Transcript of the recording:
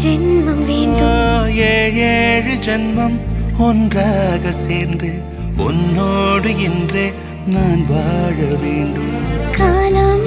ஜென்மம் வேண்டும். ஏழு ஜென்மம் ஒன்றாக சேர்ந்து உன்னோடு இன்றே நான் வாழ வேண்டும். காலம்